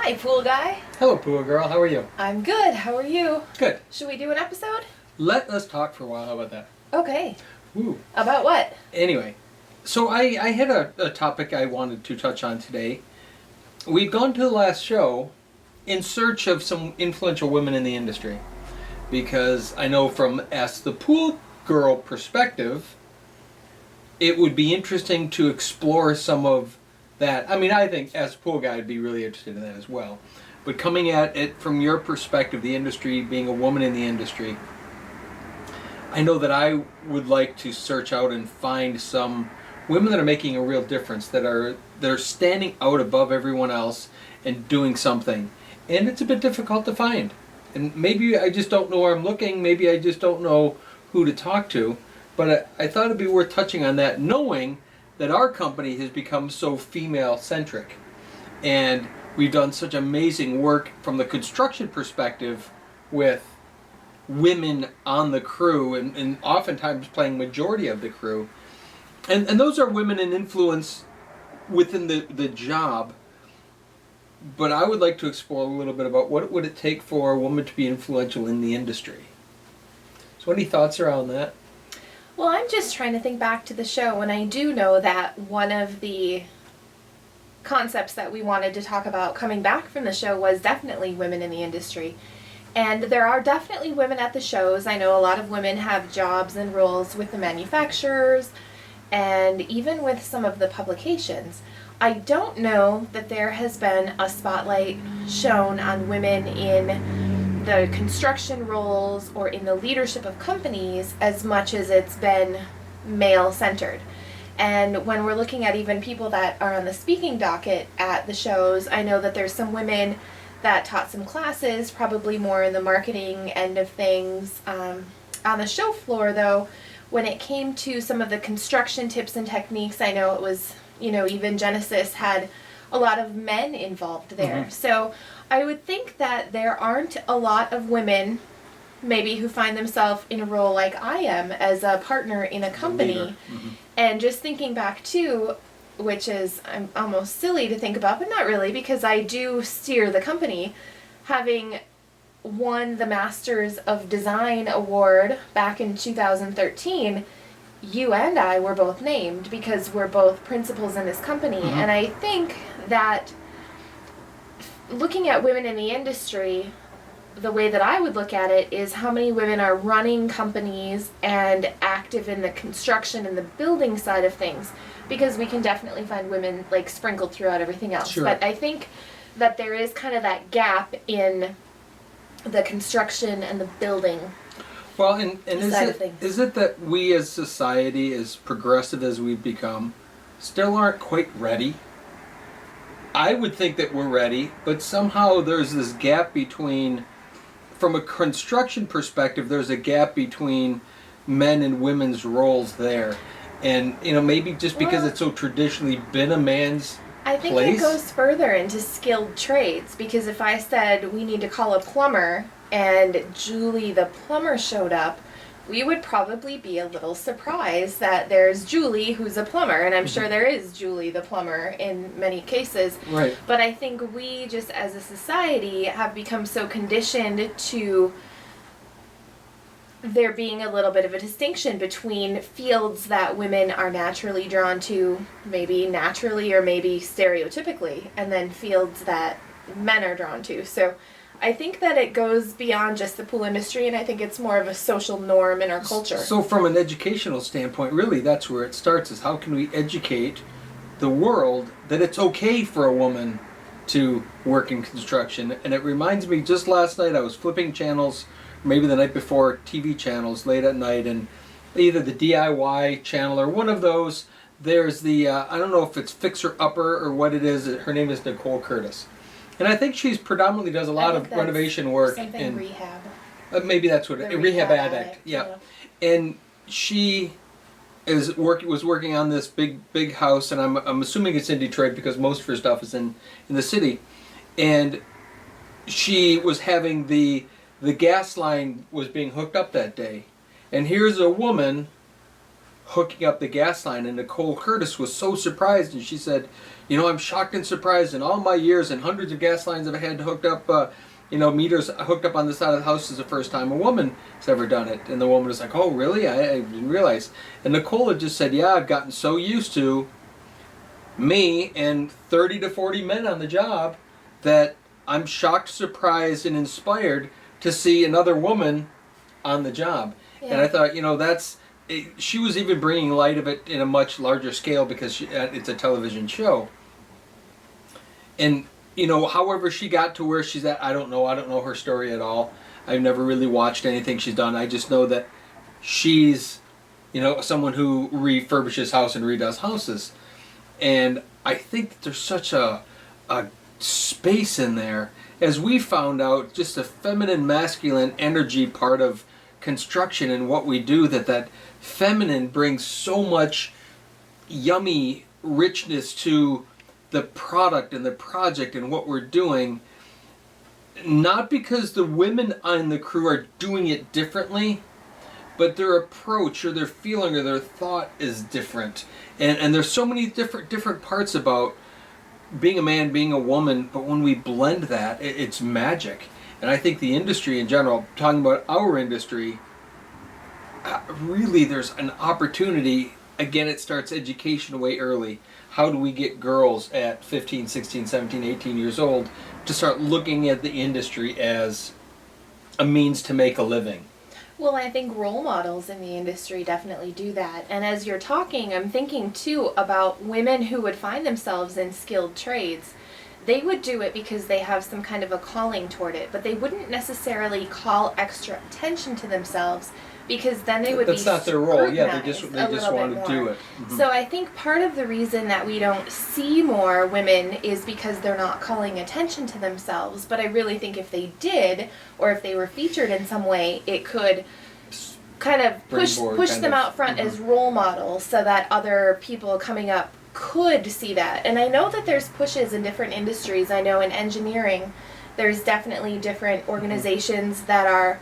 Hi, pool guy. Hello, pool girl. How are you? I'm good. How are you? Good. Should we do an episode? Let us talk for a while. How about that? Okay. Ooh. About what? Anyway, so I had a topic I wanted to touch on today. We'd gone to the last show in search of some influential women in the industry. Because I know from as the pool girl perspective, it would be interesting to explore some of that. I mean, I think as a pool guy, I'd be really interested in that as well. But coming at it from your perspective, the industry, being a woman in the industry, I know that I would like to search out and find some women that are making a real difference, that are standing out above everyone else and doing something. And it's a bit difficult to find. And maybe I just don't know where I'm looking, maybe I just don't know who to talk to. But I thought it'd be worth touching on that, knowing that our company has become so female-centric. And we've done such amazing work from the construction perspective with women on the crew and oftentimes playing majority of the crew. And those are women in influence within the job. But I would like to explore a little bit about what would it take for a woman to be influential in the industry. So any thoughts around that? Well, I'm just trying to think back to the show, and I do know that one of the concepts that we wanted to talk about coming back from the show was definitely women in the industry. And there are definitely women at the shows. I know a lot of women have jobs and roles with the manufacturers and even with some of the publications. I don't know that there has been a spotlight shown on women in the construction roles or in the leadership of companies as much as it's been male-centered. And when we're looking at even people that are on the speaking docket at the shows, I know that there's some women that taught some classes, probably more in the marketing end of things. On the show floor, though, when it came to some of the construction tips and techniques, I know it was, even Genesis had a lot of men involved there. Mm-hmm. So I would think that there aren't a lot of women maybe who find themselves in a role like I am as a partner in a company. Mm-hmm. And just thinking back too, which is I'm almost silly to think about, but not really, because I do steer the company, having won the Masters of Design award back in 2013, you and I were both named because we're both principals in this company. Mm-hmm. And I think that looking at women in the industry, the way that I would look at it is how many women are running companies and active in the construction and the building side of things, because we can definitely find women like sprinkled throughout everything else. Sure. But I think that there is kind of that gap in the construction and the building. Well, and is it that we as society, as progressive as we've become, still aren't quite ready? I would think that we're ready, but somehow there's this gap between, from a construction perspective, there's a gap between men and women's roles there. And, maybe just because it's so traditionally been a man's I think place. It goes further into skilled trades, because if I said we need to call a plumber and Julie the plumber showed up, we would probably be a little surprised that there's Julie who's a plumber, and I'm sure there is Julie the plumber in many cases. Right. But I think we just as a society have become so conditioned to there being a little bit of a distinction between fields that women are naturally drawn to, maybe naturally or maybe stereotypically, and then fields that men are drawn to. So I think that it goes beyond just the pool industry, and I think it's more of a social norm in our culture. So from an educational standpoint, really that's where it starts, is how can we educate the world that it's okay for a woman to work in construction. And it reminds me, just last night I was flipping channels, maybe the night before, TV channels late at night, and either the DIY channel or one of those, there's the, I don't know if it's Fixer Upper or what it is, her name is Nicole Curtis. And I think she's predominantly does a lot of renovation work. Something in rehab. Maybe that's what it is. Rehab addict. Yeah. And she was working on this big house, and I'm assuming it's in Detroit because most of her stuff is in the city. And she was having the gas line was being hooked up that day. And here's a woman hooking up the gas line, and Nicole Curtis was so surprised, and she said, I'm shocked and surprised in all my years and hundreds of gas lines I've had hooked up, meters hooked up on the side of the house is the first time a woman has ever done it. And the woman was like, oh, really? I didn't realize. And Nicole had just said, yeah, I've gotten so used to me and 30 to 40 men on the job that I'm shocked, surprised, and inspired to see another woman on the job. Yeah. And I thought, she was even bringing light of it in a much larger scale because it's a television show. And, however she got to where she's at, I don't know. I don't know her story at all. I've never really watched anything she's done. I just know that she's, someone who refurbishes house and redoes houses. And I think that there's such a space in there, as we found out, just a feminine masculine energy part of construction and what we do, that feminine brings so much yummy richness to the product and the project and what we're doing, not because the women on the crew are doing it differently, but their approach or their feeling or their thought is different. And there's so many different parts about being a man, being a woman, but when we blend that, it's magic. And I think the industry in general, talking about our industry, really there's an opportunity. Again, it starts education way early. How do we get girls at 15, 16, 17, 18 years old to start looking at the industry as a means to make a living? Well, I think role models in the industry definitely do that. And as you're talking, I'm thinking too about women who would find themselves in skilled trades. They would do it because they have some kind of a calling toward it, but they wouldn't necessarily call extra attention to themselves, because then they would That's be not their role. Yeah, they just want to do it. Mm-hmm. So I think part of the reason that we don't see more women is because they're not calling attention to themselves. But I really think if they did, or if they were featured in some way, it could kind of push them out front mm-hmm. as role models, so that other people coming up could see that. And I know that there's pushes in different industries. I know in engineering, there's definitely different organizations that are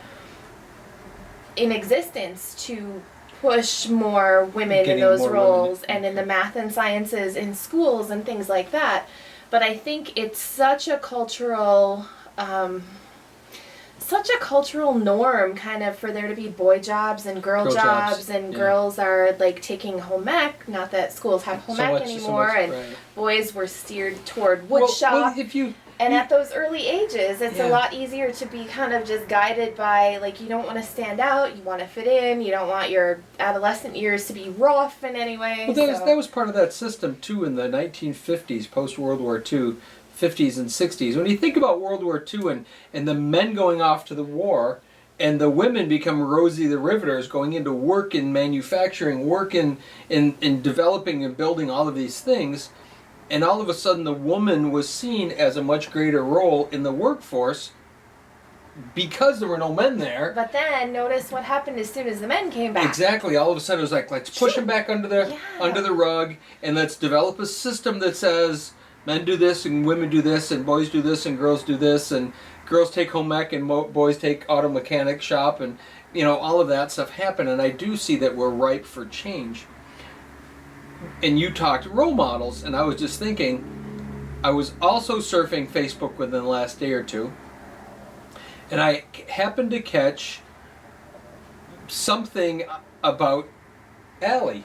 in existence to push more women in those roles, and in the math and sciences in schools and things like that. But I think it's such a cultural norm kind of for there to be boy jobs and girl jobs and girls are like taking home ec. Not that schools have home ec anymore, and right. Boys were steered toward wood shop. And at those early ages, it's a lot easier to be kind of just guided by, like, you don't want to stand out, you want to fit in, you don't want your adolescent years to be rough in any way. Well, that was part of that system, too, in the 1950s, post-World War II, 50s and 60s. When you think about World War II and the men going off to the war, and the women become Rosie the Riveters, going into work in manufacturing, work in developing and building all of these things, and all of a sudden the woman was seen as a much greater role in the workforce because there were no men there. But then notice what happened as soon as the men came back. Exactly. All of a sudden it was like, let's push them back under the rug, and let's develop a system that says men do this and women do this and boys do this and girls do this, and girls take home ec and boys take auto mechanic shop, and all of that stuff happened. And I do see that we're ripe for change. And you talked role models, and I was just thinking, I was also surfing Facebook within the last day or two, and I happened to catch something about Allie.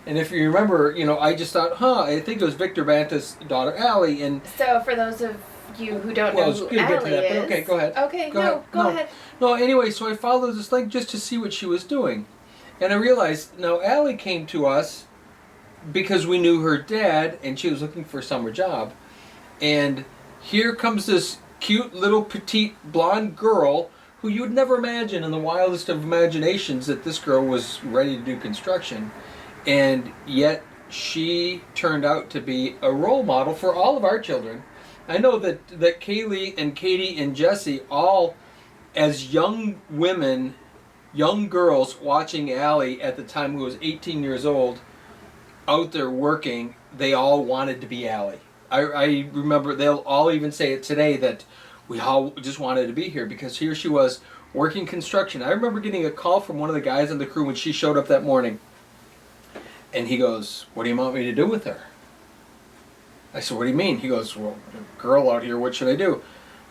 And if you remember, I just thought, I think it was Victor Banta's daughter, Allie. And so for those of you who don't know who Allie is... But okay, go ahead. Okay, go ahead. No, anyway, so I followed this link just to see what she was doing. And I realized, now Allie came to us because we knew her dad, and she was looking for a summer job. And here comes this cute little petite blonde girl who you would never imagine in the wildest of imaginations that this girl was ready to do construction. And yet she turned out to be a role model for all of our children. I know that Kaylee and Katie and Jessie, all as young women, young girls watching Allie at the time, who was 18 years old, out there working, they all wanted to be Allie. I remember they'll all even say it today that we all just wanted to be here because here she was working construction. I remember getting a call from one of the guys on the crew when she showed up that morning. And he goes, what do you want me to do with her? I said, what do you mean? He goes, well, girl out here, what should I do?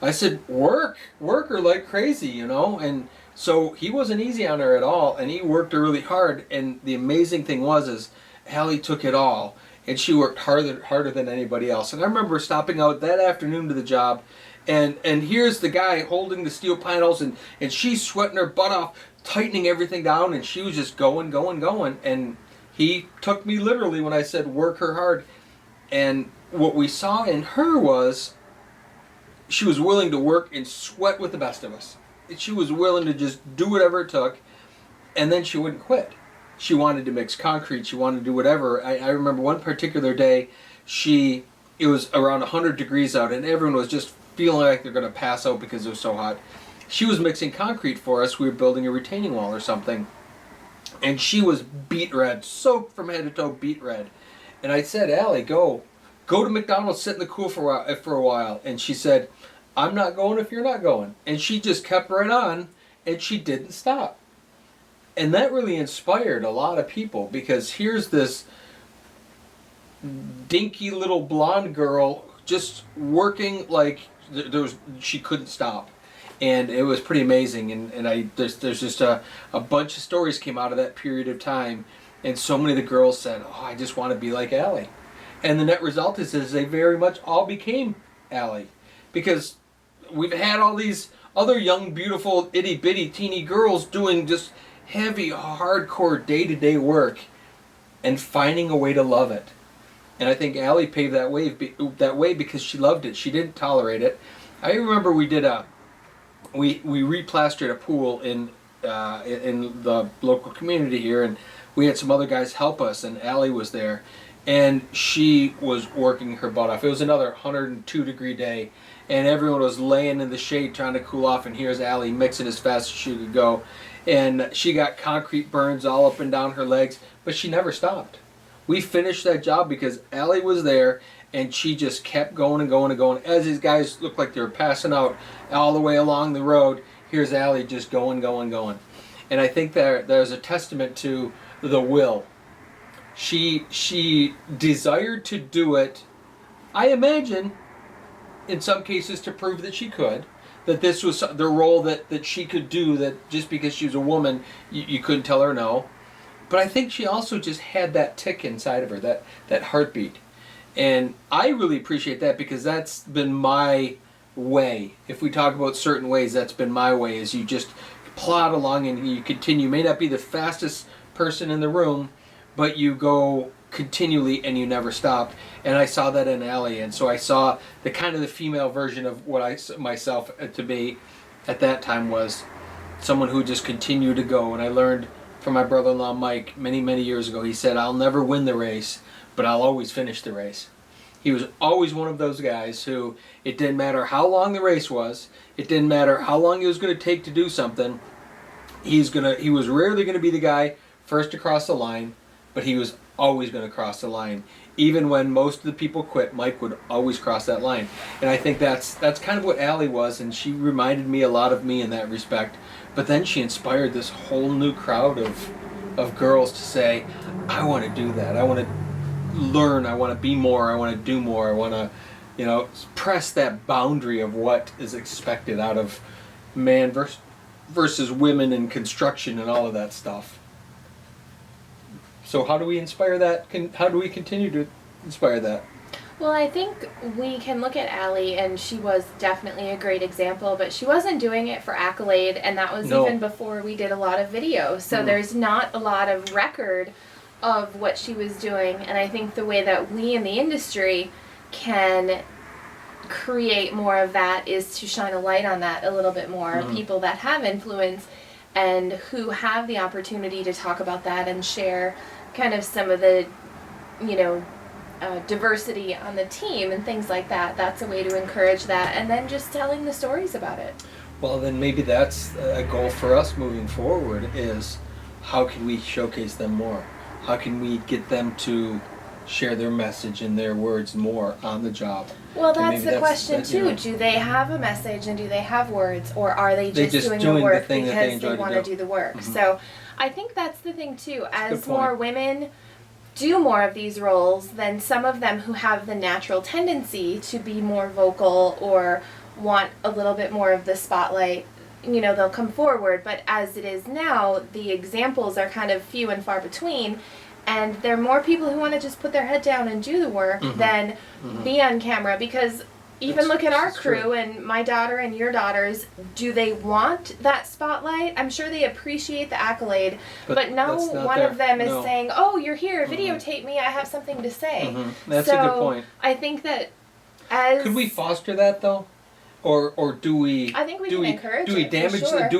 I said, work her like crazy, you know? And so he wasn't easy on her at all, and he worked her really hard. And the amazing thing is Allie took it all, and she worked harder than anybody else. And I remember stopping out that afternoon to the job, and here's the guy holding the steel panels, and she's sweating her butt off, tightening everything down, and she was just going. And he took me literally when I said, work her hard. And what we saw in her was she was willing to work and sweat with the best of us. She was willing to just do whatever it took, and then she wouldn't quit. She wanted to mix concrete. She wanted to do whatever. I remember one particular day, it was around 100 degrees out, and everyone was just feeling like they're going to pass out because it was so hot. She was mixing concrete for us. We were building a retaining wall or something, and she was beet red, soaked from head to toe, beet red. And I said, Allie, go to McDonald's, sit in the cool for a while. And she said, I'm not going if you're not going. And she just kept right on, and she didn't stop. And that really inspired a lot of people, because here's this dinky little blonde girl just working like she couldn't stop. And it was pretty amazing. And there's just a bunch of stories came out of that period of time. And so many of the girls said, oh, I just want to be like Allie. And the net result is they very much all became Allie. Because we've had all these other young, beautiful, itty-bitty, teeny girls doing just heavy, hardcore, day-to-day work and finding a way to love it. And I think Allie paved that way because she loved it. She didn't tolerate it. I remember we replastered a pool in the local community here, and we had some other guys help us, and Allie was there, and she was working her butt off. It was another 102 degree day, and everyone was laying in the shade trying to cool off, and here's Allie mixing as fast as she could go. And she got concrete burns all up and down her legs, but she never stopped. We finished that job because Allie was there, and she just kept going and going and going. As these guys looked like they were passing out all the way along the road, here's Allie just going. And I think there's a testament to the will. She desired to do it, I imagine, in some cases to prove that she could, that this was the role that she could do, that just because she was a woman, you couldn't tell her no. But I think she also just had that tick inside of her, that heartbeat. And I really appreciate that, because that's been my way. If we talk about certain ways, that's been my way, is you just plod along and you continue. You may not be the fastest person in the room, but you go continually and you never stop. And I saw that in Allie, and so I saw the female version of what I myself to be at that time was someone who just continued to go. And I learned from my brother-in-law Mike many years ago. He said, I'll never win the race, but I'll always finish the race. He was always one of those guys who, it didn't matter how long the race was, it didn't matter how long it was going to take to do something, he was rarely going to be the guy first to cross the line, but he was always going to cross the line. Even when most of the people quit, Mike would always cross that line. And I think that's kind of what Allie was, and she reminded me a lot of me in that respect. But then she inspired this whole new crowd of girls to say, I want to do that. I want to learn. I want to be more. I want to do more. I want to, press that boundary of what is expected out of man versus women in construction and all of that stuff. So how do we inspire that? How do we continue to inspire that? Well, I think we can look at Allie, and she was definitely a great example, but she wasn't doing it for accolade, and that was even before we did a lot of videos. So there's not a lot of record of what she was doing, and I think the way that we in the industry can create more of that is to shine a light on that a little bit more. People that have influence and who have the opportunity to talk about that and share kind of some of the, diversity on the team and things like that. That's a way to encourage that, and then just telling the stories about it. Well, then maybe that's a goal for us moving forward, is how can we showcase them more? How can we get them to share their message and their words more on the job? Well, that's the question too. Do they have a message and do they have words, or are they just doing the work because they want to do the work? So I think that's the thing too. As more women do more of these roles than some of them who have the natural tendency to be more vocal or want a little bit more of the spotlight. You know, they'll come forward, but as it is now, the examples are kind of few and far between, and there are more people who want to just put their head down and do the work than be on camera, because even look at our crew and my daughter and your daughters, do they want that spotlight? I'm sure they appreciate the accolade, but no one of them is saying, oh, you're here, videotape me, I have something to say. That's a good point. I think that as... Could we foster that, though? Or do we... I think we can encourage Do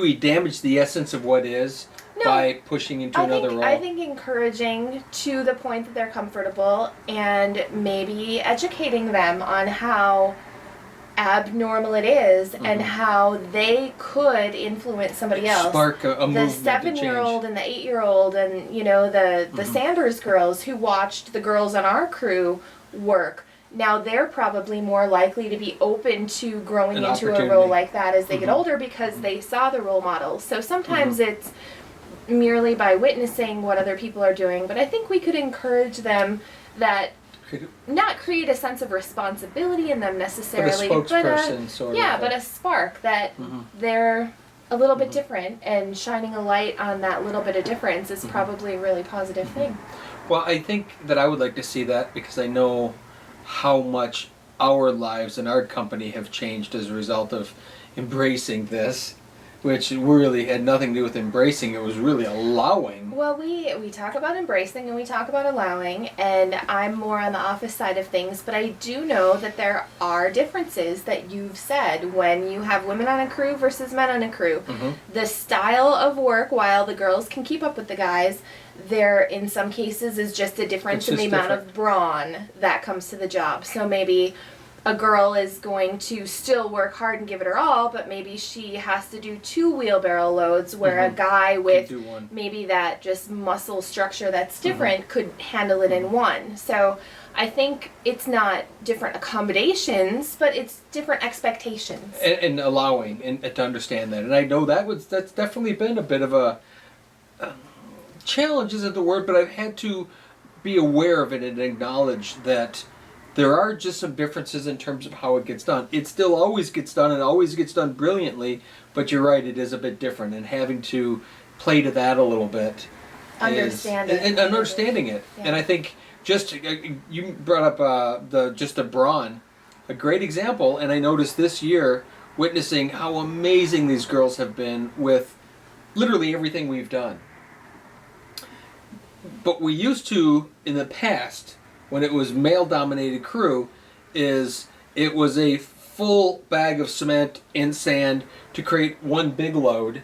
we damage the essence of what is by pushing into another role? I think encouraging to the point that they're comfortable, and maybe educating them on how abnormal it is and how they could influence somebody else. Spark a movement. The 7-year-old and the 8-year-old and, you know, the Sanders girls who watched the girls on our crew work. Now they're probably more likely to be open to growing into a role like that as they get older, because they saw the role models. So sometimes it's merely by witnessing what other people are doing, but I think we could encourage them that not create a sense of responsibility in them necessarily, but a spark that they're a little bit different, and shining a light on that little bit of difference is probably a really positive thing. Well, I think that I would like to see that, because I know how much our lives and our company have changed as a result of embracing this, which really had nothing to do with embracing. It was really allowing. Well, we talk about embracing and we talk about allowing, and I'm more on the office side of things, but I do know that there are differences that you've said when you have women on a crew versus men on a crew. The style of work, while the girls can keep up with the guys, there in some cases is just a difference in the amount of brawn that comes to the job. So maybe a girl is going to still work hard and give it her all, but maybe she has to do 2 wheelbarrow loads, where a guy with maybe that just muscle structure that's different could handle it in 1. So I think it's not different accommodations, but it's different expectations. And allowing and to understand that. And I know that's definitely been a bit of a challenge isn't the word, but I've had to be aware of it and acknowledge that there are just some differences in terms of how it gets done. It still always gets done, and always gets done brilliantly, but you're right, it is a bit different, and having to play to that a little bit. Understanding it. Yeah. And I think just, you brought up the brawn, a great example, and I noticed this year, witnessing how amazing these girls have been with literally everything we've done. But we used to, in the past, when it was male-dominated crew, it was a full bag of cement and sand to create one big load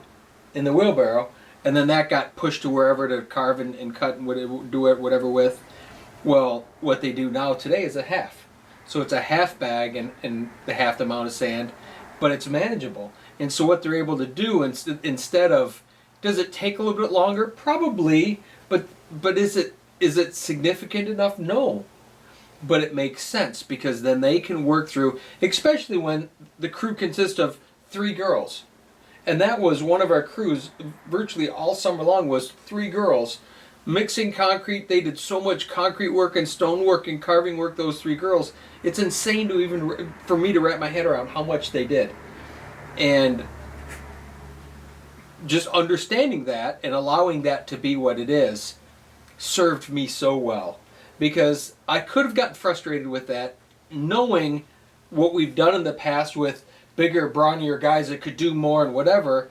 in the wheelbarrow, and then that got pushed to wherever to carve and cut and do whatever with. Well, what they do now today is a half. So it's a half bag and the half the amount of sand, but it's manageable. And so what they're able to do, instead of, does it take a little bit longer? Probably, but is it significant enough? No. But it makes sense, because then they can work through, especially when the crew consists of 3 girls. And that was one of our crews, virtually all summer long, was 3 girls. Mixing concrete, they did so much concrete work and stone work and carving work, those 3 girls. It's insane for me to wrap my head around how much they did. And just understanding that and allowing that to be what it is served me so well, because I could have gotten frustrated with that, knowing what we've done in the past with bigger, brawnier guys that could do more and whatever,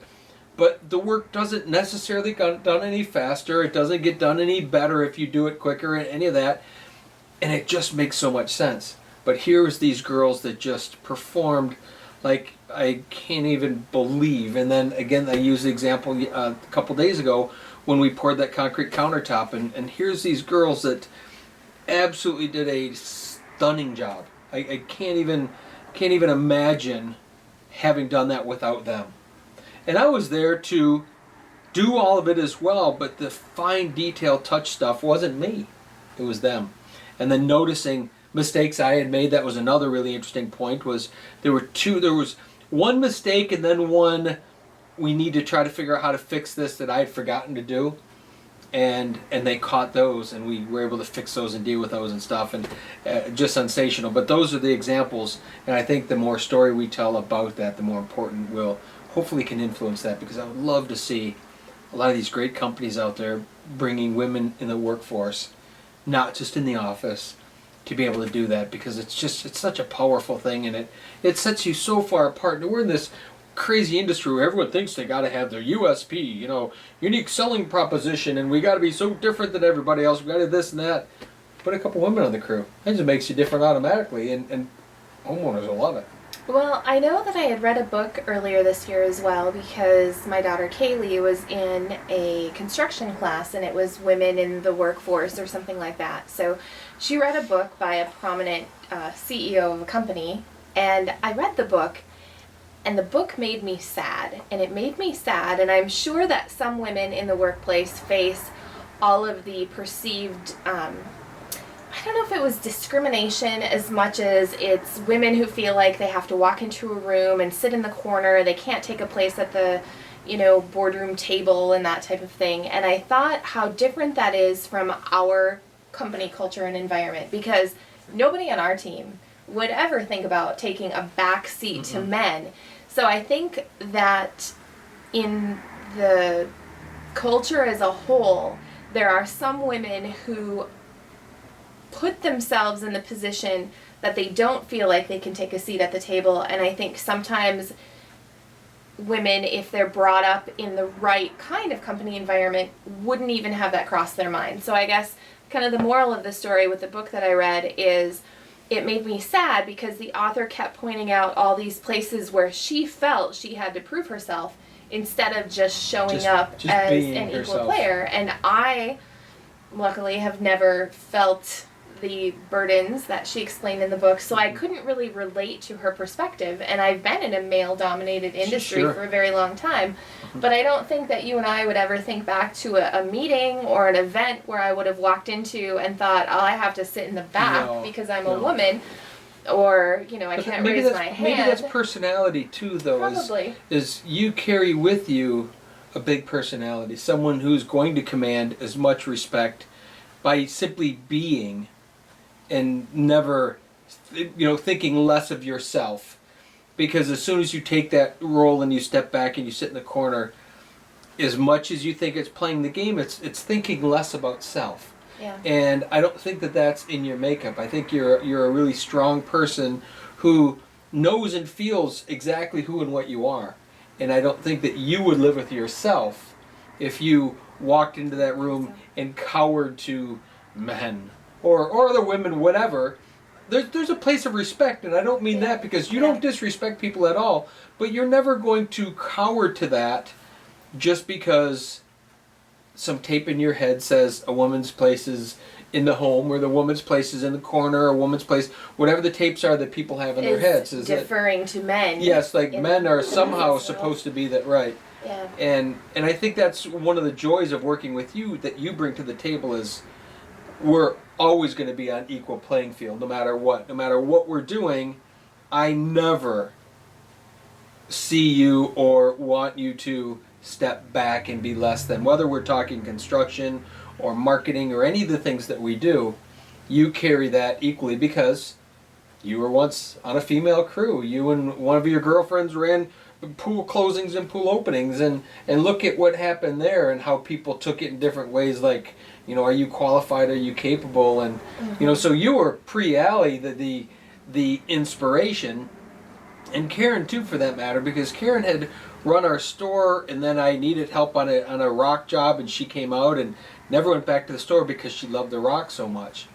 but the work doesn't necessarily get done any faster, it doesn't get done any better if you do it quicker and any of that, and it just makes so much sense. But here's these girls that just performed like I can't even believe. And then again, I used the example a couple days ago when we poured that concrete countertop, and here's these girls that absolutely did a stunning job. I can't even imagine having done that without them. And I was there to do all of it as well, but the fine detail touch stuff wasn't me. It was them. And then noticing mistakes I had made, that was another really interesting point, was there was one mistake and then one we need to try to figure out how to fix this that I had forgotten to do. and they caught those, and we were able to fix those and deal with those and stuff, and just sensational. But those are the examples, and I think the more story we tell about that, the more important we'll hopefully can influence that, because I would love to see a lot of these great companies out there bringing women in the workforce, not just in the office, to be able to do that, because it's such a powerful thing, and it sets you so far apart. And we're in this crazy industry where everyone thinks they got to have their USP, unique selling proposition, and we got to be so different than everybody else. We got to do this and that. Put a couple women on the crew. It just makes you different automatically, and homeowners will love it. Well, I know that I had read a book earlier this year as well, because my daughter Kaylee was in a construction class, and it was women in the workforce or something like that. So she read a book by a prominent CEO of a company, and I read the book, and the book made me sad. And it made me sad, and I'm sure that some women in the workplace face all of the perceived I don't know if it was discrimination as much as it's women who feel like they have to walk into a room and sit in the corner. They can't take a place at the, boardroom table and that type of thing. And I thought how different that is from our company culture and environment, because nobody on our team would ever think about taking a back seat to men. So I think that in the culture as a whole, there are some women who put themselves in the position that they don't feel like they can take a seat at the table. And I think sometimes women, if they're brought up in the right kind of company environment, wouldn't even have that cross their mind. So I guess kind of the moral of the story with the book that I read is it made me sad, because the author kept pointing out all these places where she felt she had to prove herself instead of just showing up as an equal player. And I luckily have never felt the burdens that she explained in the book, so I couldn't really relate to her perspective. And I've been in a male-dominated industry for a very long time, but I don't think that you and I would ever think back to a meeting or an event where I would have walked into and thought, oh, I have to sit in the back because I'm a woman, or I can't raise my hand. Maybe that's personality too, though. Probably. Is you carry with you a big personality, someone who's going to command as much respect by simply being, and never, thinking less of yourself. Because as soon as you take that role and you step back and you sit in the corner, as much as you think it's playing the game, it's thinking less about self. Yeah. And I don't think that that's in your makeup. I think you're a really strong person who knows and feels exactly who and what you are. And I don't think that you would live with yourself if you walked into that room and cowered to men or other women, whatever. There's a place of respect, and I don't mean that because you don't disrespect people at all, but you're never going to cower to that just because some tape in your head says a woman's place is in the home, or the woman's place is in the corner, or a woman's place, whatever the tapes are that people have in their heads. Is deferring to men. Yes, like men are somehow supposed to be that, right. Yeah. And I think that's one of the joys of working with you, that you bring to the table, is we're always going to be on equal playing field, no matter what. No matter what we're doing, I never see you or want you to step back and be less than. Whether we're talking construction or marketing or any of the things that we do, you carry that equally, because you were once on a female crew. You and one of your girlfriends ran pool closings and pool openings, and look at what happened there and how people took it in different ways, like, are you qualified, are you capable? And so you were pre-Allie the inspiration, and Karen too, for that matter, because Karen had run our store, and then I needed help on a rock job, and she came out and never went back to the store because she loved the rock so much.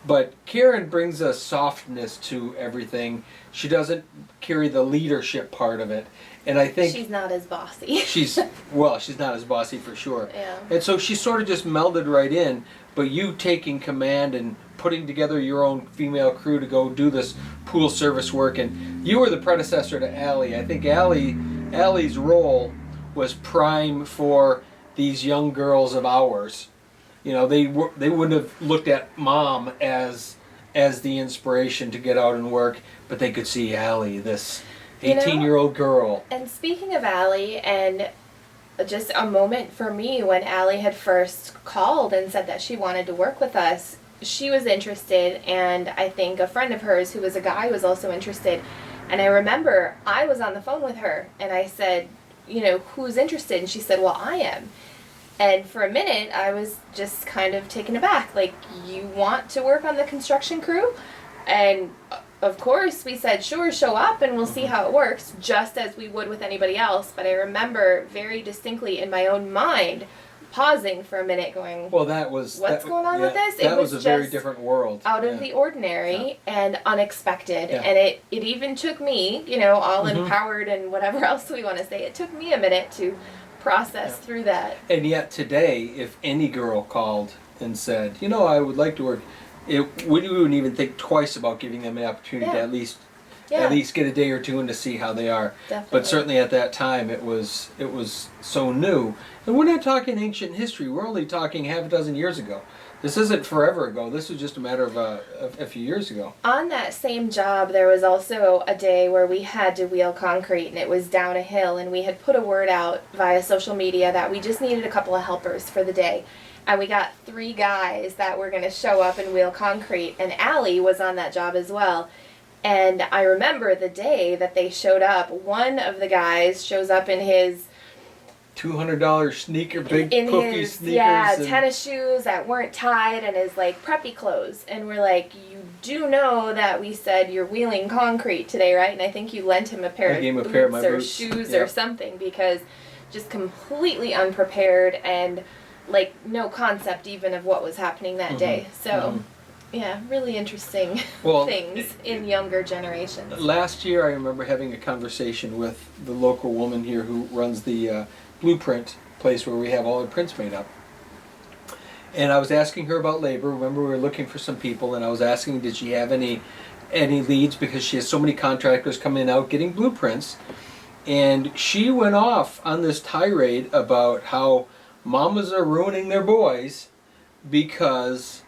But Karen brings a softness to everything. She doesn't carry the leadership part of it. And I think she's not as bossy. she's not as bossy for sure. Yeah. And so she sort of just melded right in, but you taking command and putting together your own female crew to go do this pool service work, and you were the predecessor to Allie. I think Allie's role was prime for these young girls of ours. They wouldn't have looked at Mom as the inspiration to get out and work, but they could see Allie, this 18-year-old girl. And speaking of Allie and just a moment for me when Allie had first called and said that she wanted to work with us. She was interested, and I think a friend of hers who was a guy was also interested. And I remember I was on the phone with her, and I said, who's interested? And she said, well, I am. And for a minute, I was just kind of taken aback. Like, you want to work on the construction crew? And of course, we said, sure, show up and we'll see how it works, just as we would with anybody else. But I remember very distinctly in my own mind pausing for a minute going, well, what's going on with this? That was a very different world. Out of the ordinary and unexpected. Yeah. And it even took me, all empowered and whatever else we want to say, it took me a minute to process through that. And yet today, if any girl called and said, I would like to work, we wouldn't even think twice about giving them an opportunity to at least get a day or two and to see how they are. Definitely. But certainly at that time it was so new. And we're not talking ancient history, we're only talking half a dozen years ago. This isn't forever ago, this was just a matter of a few years ago. On that same job, there was also a day where we had to wheel concrete, and it was down a hill, and we had put a word out via social media that we just needed a couple of helpers for the day. And we got 3 guys that were going to show up and wheel concrete, and Allie was on that job as well. And I remember the day that they showed up, one of the guys shows up in his $200 sneaker, big poofy sneakers. Tennis shoes that weren't tied and his preppy clothes. And we're like, you do know that we said you're wheeling concrete today, right? And I think you lent him a pair of boots or shoes or something, because just completely unprepared and no concept even of what was happening that day. So really interesting things in younger generations. Last year I remember having a conversation with the local woman here who runs the Blueprint place where we have all our prints made up. And I was asking her about labor. Remember, we were looking for some people, and I was asking, did she have any leads, because she has so many contractors coming out getting blueprints. And she went off on this tirade about how mamas are ruining their boys because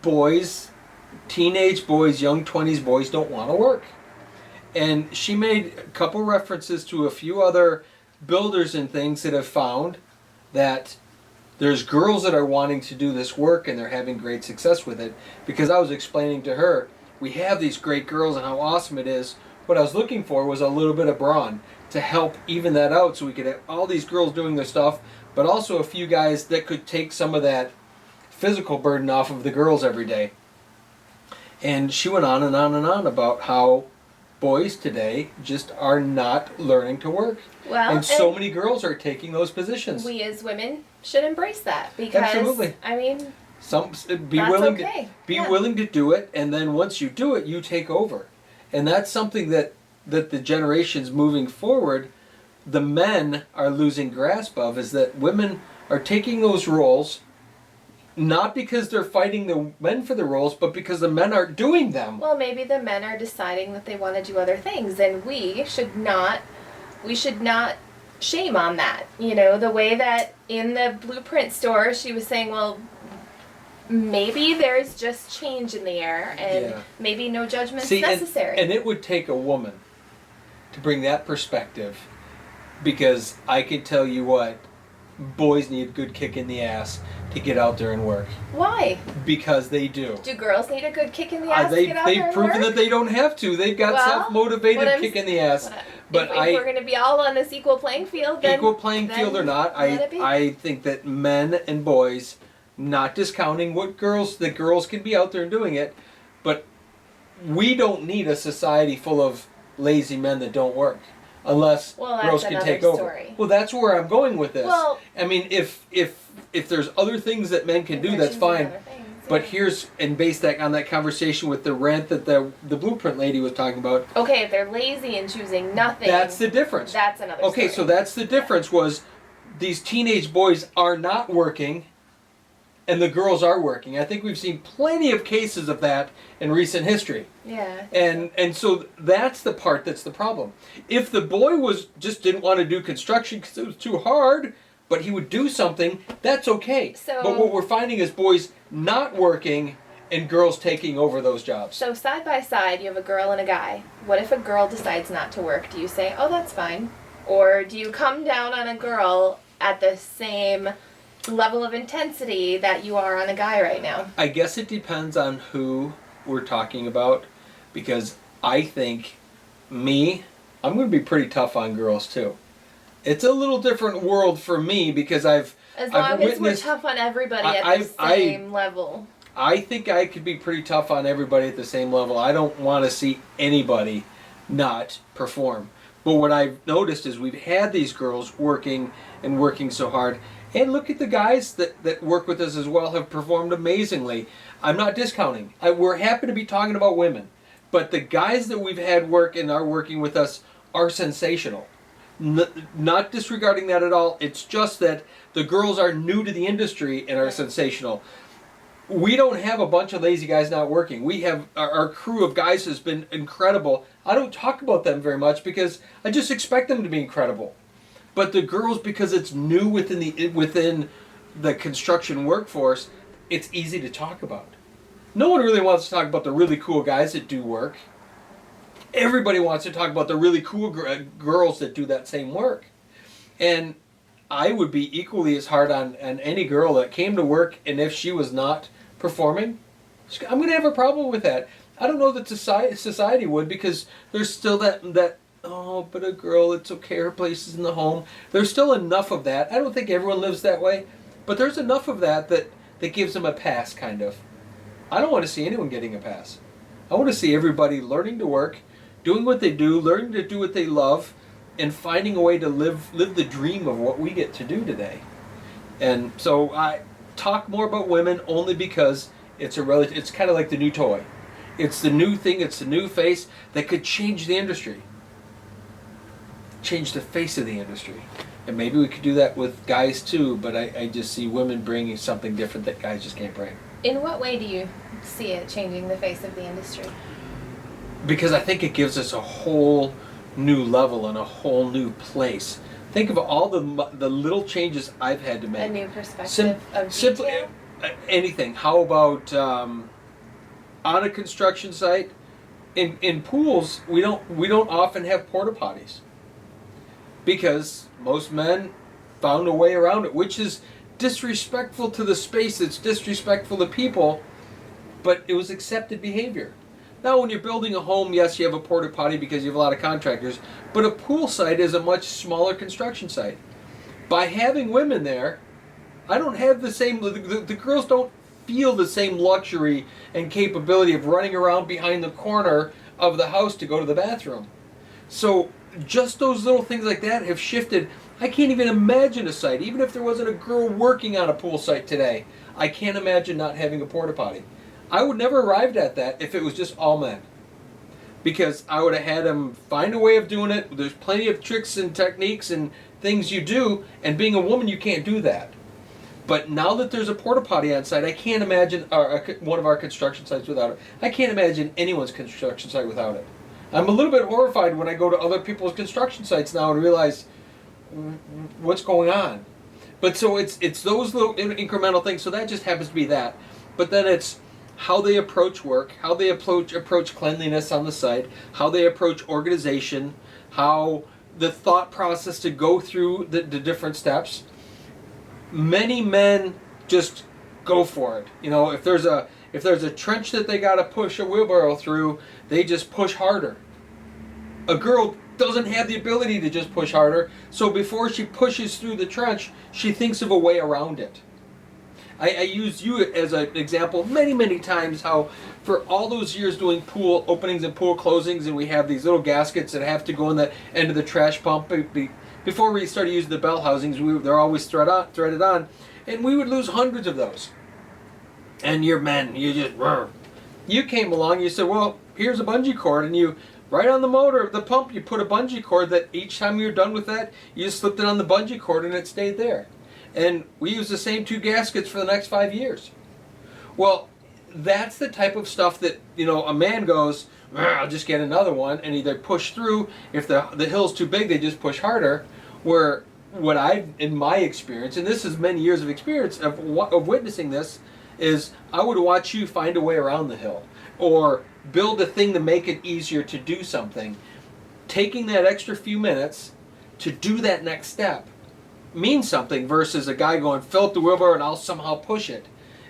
boys, teenage boys, young 20s boys don't want to work. And she made a couple references to a few other builders and things that have found that there's girls that are wanting to do this work and they're having great success with it. Because I was explaining to her, we have these great girls and how awesome it is. What I was looking for was a little bit of brawn to help even that out, so we could have all these girls doing their stuff, but also a few guys that could take some of that physical burden off of the girls every day. And she went on and on and on about how boys today just are not learning to work. Well, and so many girls are taking those positions. We as women should embrace that, because absolutely. I mean, be willing to do it, and then once you do it, you take over. And that's something that the generations moving forward, the men are losing grasp of, is that women are taking those roles, not because they're fighting the men for the roles, but because the men aren't doing them. Well, maybe the men are deciding that they want to do other things, and we should not shame on that. The way that in the Blueprint store she was saying, well, maybe there's just change in the air, and maybe no judgment's necessary. And it would take a woman to bring that perspective, because I can tell you what, boys need a good kick in the ass to get out there and work. Why? Because they do. Do girls need a good kick in the ass to get out there and work? They've proven that they don't have to. They've got self-motivated kick in the ass. But if we're going to be all on this equal playing field, then equal playing field or not, I think that men and boys, not discounting what girls can be out there and doing it, but we don't need a society full of lazy men that don't work. Unless girls can take over. Well, that's where I'm going with this. Well, I mean, if there's other things that men can do, that's fine. But based that on that conversation with the rant that the Blueprint lady was talking about. Okay, if they're lazy and choosing nothing. That's the difference. That's another story. Okay, so that's the difference, was these teenage boys are not working and the girls are working. I think we've seen plenty of cases of that in recent history. Yeah. And so that's the part that's the problem. If the boy just didn't want to do construction because it was too hard, but he would do something, that's okay. But what we're finding is boys not working and girls taking over those jobs. So side by side, you have a girl and a guy. What if a girl decides not to work? Do you say, oh, that's fine? Or do you come down on a girl at the same level of intensity that you are on a guy right now? I guess it depends on who we're talking about, because I think I'm going to be pretty tough on girls too. It's a little different world for me because as long as we're tough on everybody at the same level. I think I could be pretty tough on everybody at the same level. I don't want to see anybody not perform. But what I've noticed is we've had these girls working and working so hard. And look at the guys that work with us as well, have performed amazingly. I'm not discounting. We're happy to be talking about women. But the guys that we've had work and are working with us are sensational. Not disregarding that at all. It's just that the girls are new to the industry and are sensational. We don't have a bunch of lazy guys not working. We have our crew of guys has been incredible. I don't talk about them very much because I just expect them to be incredible. But the girls, because it's new within the construction workforce, it's easy to talk about. No one really wants to talk about the really cool guys that do work. Everybody wants to talk about the really cool girls that do that same work. And I would be equally as hard on any girl that came to work, and if she was not performing, I'm going to have a problem with that. I don't know that society would, because there's still that oh, but a girl, it's okay, her place is in the home. There's still enough of that. I don't think everyone lives that way, but there's enough of that gives them a pass, kind of. I don't want to see anyone getting a pass. I want to see everybody learning to work, doing what they do, learning to do what they love, and finding a way to live the dream of what we get to do today. And so I talk more about women only because it's kind of like the new toy. It's the new thing, it's the new face that could change the industry. Change the face of the industry. And maybe we could do that with guys too, but I just see women bringing something different that guys just can't bring. In what way do you see it changing the face of the industry? Because I think it gives us a whole new level and a whole new place. Think of all the little changes I've had to make. A new perspective of simply detail? Anything. How about on a construction site? In pools, we don't often have porta potties because most men found a way around it, which is disrespectful to the space. It's disrespectful to people, but it was accepted behavior. Now, when you're building a home, yes, you have a porta potty because you have a lot of contractors, but a pool site is a much smaller construction site. By having women there, I don't have the same, the girls don't feel the same luxury and capability of running around behind the corner of the house to go to the bathroom. So just those little things like that have shifted. I can't even imagine a site, even if there wasn't a girl working on a pool site today, I can't imagine not having a porta potty. I would never arrived at that if it was just all men, because I would have had them find a way of doing it. There's plenty of tricks and techniques and things you do, and being a woman, you can't do that. But now that there's a porta potty on site, I can't imagine one of our construction sites without it. I can't imagine anyone's construction site without it. I'm a little bit horrified when I go to other people's construction sites now and realize what's going on. But so it's those little incremental things. So that just happens to be that. But then it's how they approach work, how they approach cleanliness on the site, how they approach organization, how the thought process to go through the different steps. Many men just go for it. You know, if there's a trench that they got to push a wheelbarrow through, they just push harder. A girl doesn't have the ability to just push harder, so before she pushes through the trench, she thinks of a way around it. I use you as an example many times, how for all those years doing pool openings and pool closings, and we have these little gaskets that have to go in the end of the trash pump. Before we started using the bell housings, they're always threaded on, and we would lose hundreds of those. And your men, you came along, you said, well, here's a bungee cord, and you, right on the motor of the pump, you put a bungee cord that each time you were done with that, you just slipped it on the bungee cord and it stayed there. And we used the same 2 gaskets for the next 5 years. Well, that's the type of stuff that, you know, a man goes, I'll just get another one, and either push through. If the hill's too big, they just push harder. Where what I've, in my experience, and this is many years of experience of witnessing this, is I would watch you find a way around the hill, or build a thing to make it easier to do something. Taking that extra few minutes to do that next step means something versus a guy going, fill up the wheelbarrow and I'll somehow push it.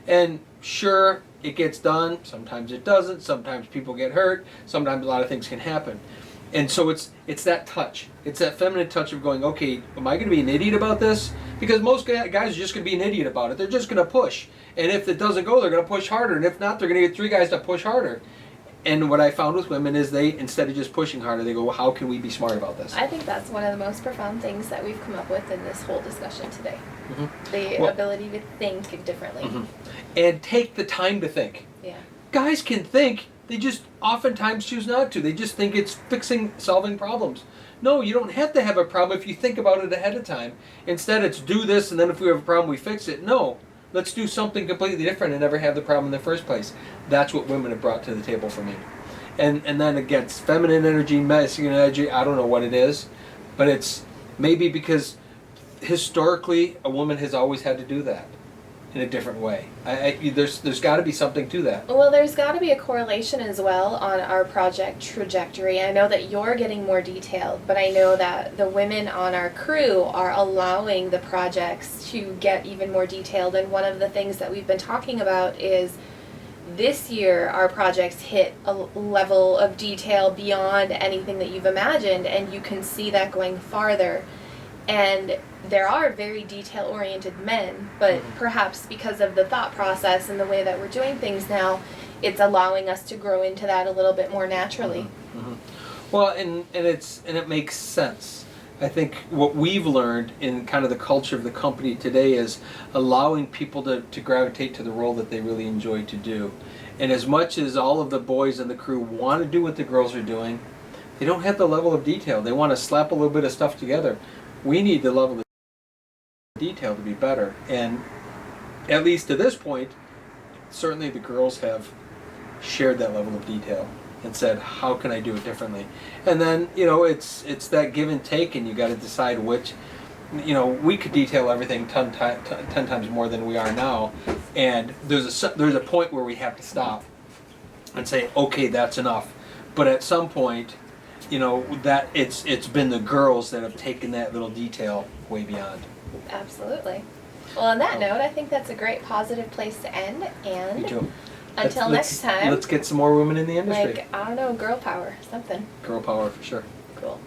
And sure, it gets done. Sometimes it doesn't. Sometimes people get hurt. Sometimes a lot of things can happen. And so it's that touch. It's that feminine touch of going, okay, am I going to be an idiot about this? Because most guys are just going to be an idiot about it. They're just going to push. And if it doesn't go, they're going to push harder. And if not, they're going to get 3 guys to push harder. And what I found with women is they, instead of just pushing harder, they go, well, how can we be smart about this? I think that's one of the most profound things that we've come up with in this whole discussion today. Mm-hmm. The ability to think differently. Mm-hmm. And take the time to think. Yeah. Guys can think, they just oftentimes choose not to. They just think it's solving problems. No, you don't have to have a problem if you think about it ahead of time. Instead, it's do this, and then if we have a problem, we fix it. No, let's do something completely different and never have the problem in the first place. That's what women have brought to the table for me. And then against feminine energy, masculine energy, I don't know what it is, but it's maybe because historically a woman has always had to do that in a different way. There's got to be something to that. Well, there's got to be a correlation as well on our project trajectory. I know that you're getting more detailed, but I know that the women on our crew are allowing the projects to get even more detailed. And one of the things that we've been talking about is this year our projects hit a level of detail beyond anything that you've imagined, and you can see that going farther. And there are very detail-oriented men, but perhaps because of the thought process and the way that we're doing things now, it's allowing us to grow into that a little bit more naturally. Mm-hmm. Well, and it makes sense. I think what we've learned in kind of the culture of the company today is allowing people to gravitate to the role that they really enjoy to do. And as much as all of the boys in the crew want to do what the girls are doing, they don't have the level of detail. They want to slap a little bit of stuff together. We need the level of detail to be better. And at least to this point, certainly the girls have shared that level of detail and said, how can I do it differently? And then, it's that give and take, and you got to decide which, we could detail everything 10 times more than we are now, and there's a point where we have to stop and say, okay, that's enough. But at some point, that it's been the girls that have taken that little detail way beyond. Absolutely. Well, on that note, I think that's a great positive place to end. And Me too. until next time, let's get some more women in the industry. I don't know, girl power, something. Girl power for sure. Cool.